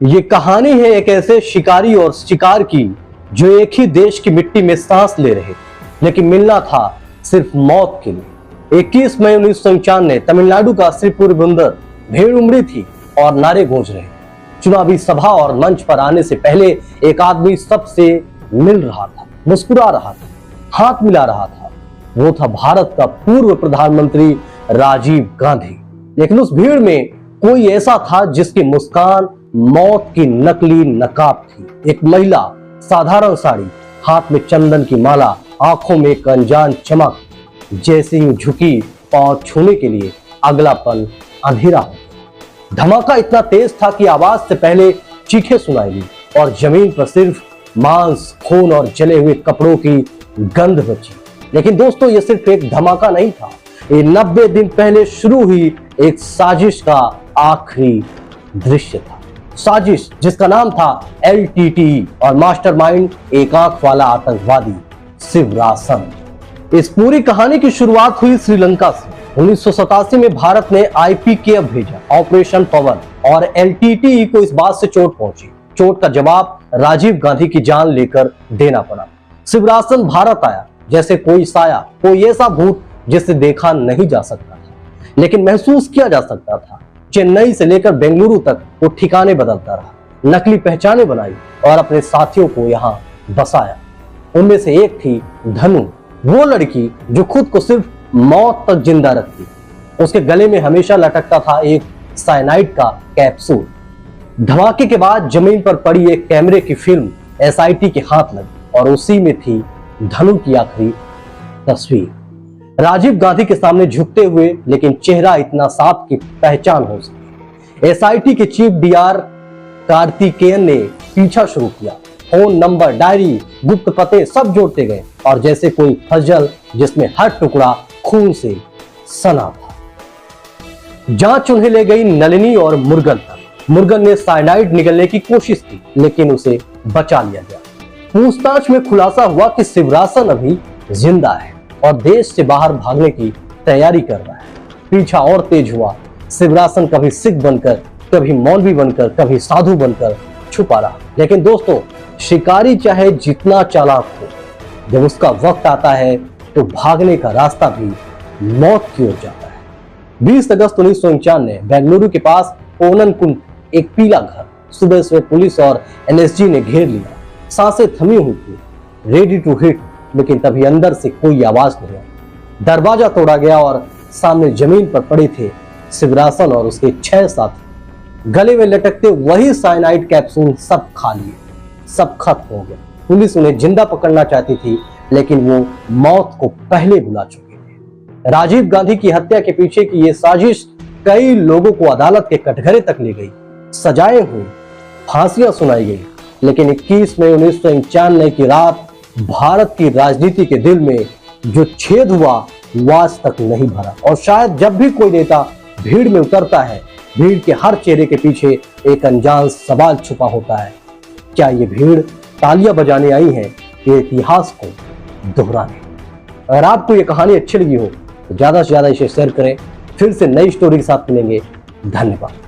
ये कहानी है एक ऐसे शिकारी और शिकार की जो एक ही देश की मिट्टी में सांस ले रहे थे, लेकिन मिलना था सिर्फ मौत के लिए। 21 मई 1995 तमिलनाडु का श्रीपुरबंदर भीड़ उमड़ी थी और नारे गूंज रहे। चुनावी सभा और मंच पर आने से पहले एक आदमी सबसे मिल रहा था, मुस्कुरा रहा था, हाथ मिला रहा था। वो था भारत का पूर्व प्रधानमंत्री राजीव गांधी। लेकिन उस भीड़ में कोई ऐसा था जिसकी मुस्कान मौत की नकली नकाब थी। एक महिला, साधारण साड़ी, हाथ में चंदन की माला, आंखों में एक अनजान चमक, जैसे ही झुकी पांव छूने के लिए अगलापन अंधेरा हो। धमाका इतना तेज था कि आवाज से पहले चीखें सुनाई दी और जमीन पर सिर्फ मांस, खून और जले हुए कपड़ों की गंध बची। लेकिन दोस्तों, ये सिर्फ एक धमाका नहीं था, ये 90 दिन पहले शुरू हुई एक साजिश का आखिरी दृश्य था। साजिश जिसका नाम था LTTE और मास्टरमाइंड एक आंख वाला आतंकवादी शिवरासन। इस पूरी कहानी की शुरुआत हुई श्रीलंका से। 1987 में भारत ने IPKF भेजा, ऑपरेशन पवन, और LTTE को इस बात से चोट पहुंची। चोट का जवाब राजीव गांधी की जान लेकर देना पड़ा। शिवरासन भारत आया जैसे कोई साया, कोई ऐसा भूत जिसे देखा नहीं जा सकता था, लेकिन महसूस किया जा सकता था। चेन्नई से लेकर बेंगलुरु तक वो ठिकाने बदलता रहा, नकली पहचाने बनाई और अपने साथियों को यहाँ बसाया। उनमें से एक थी धनु, वो लड़की जो खुद को सिर्फ मौत तक जिंदा रखती। उसके गले में हमेशा लटकता था एक साइनाइड का कैप्सूल। धमाके के बाद जमीन पर पड़ी एक कैमरे की फिल्म SIT के हाथ लगी और उसी में थी धनु की आखिरी तस्वीर। राजीव गांधी के सामने झुकते हुए, लेकिन चेहरा इतना साफ कि पहचान हो सके। SIT के चीफ DR कार्तिकेयन ने पीछा शुरू किया। फोन नंबर, डायरी, गुप्त पते सब जोड़ते गए और जैसे कोई पजल जिसमें हर टुकड़ा खून से सना था। जांच उन्हें ले गई नलिनी और मुर्गन तक। मुर्गन ने साइनाइड निगलने की कोशिश की, लेकिन उसे बचा लिया गया। पूछताछ में खुलासा हुआ कि शिवरासन अभी जिंदा है और देश से बाहर भागने की तैयारी कर रहा है। पीछा और तेज हुआ। शिवरासन कभी सिख बनकर, कभी मौलवी बनकर, कभी साधु बनकर छुपा रहा। लेकिन दोस्तों, शिकारी चाहे जितना चालाक हो, जब उसका वक्त आता है तो भागने का रास्ता भी मौत की ओर जाता है। 20 अगस्त 1991 बेंगलुरु के पास ओननकुंड एक पीला घर सुबह से पुलिस और NSG ने घेर लिया। सांसें थमी हुई थी, रेडी टू हिट, लेकिन तभी अंदर से कोई आवाज नहीं आई। दरवाजा तोड़ा गया और सामने जमीन पर पड़े थे शिवरासन और उसके 6 साथी। गले में लटकते वही साइनाइड कैप्सूल सब खा लिए, सब खत्म हो गया। पुलिस उन्हें जिंदा पकड़ना चाहती थी, लेकिन वो मौत को पहले बुला चुके थे। राजीव गांधी की हत्या के पीछे की ये साजिश कई लोगों को अदालत के कटघरे तक ले गई, सजाएं हुई, फांसियां सुनाई गई। लेकिन 21 मई 1991 की रात भारत की राजनीति के दिल में जो छेद हुआ वो आज तक नहीं भरा। और शायद जब भी कोई नेता भीड़ में उतरता है, भीड़ के हर चेहरे के पीछे एक अनजान सवाल छुपा होता है, क्या ये भीड़ तालियां बजाने आई है कि इतिहास को दोहराने? अगर आपको ये कहानी अच्छी लगी हो तो ज्यादा से ज्यादा इसे शेयर करें। फिर से नई स्टोरी के साथ मिलेंगे। धन्यवाद।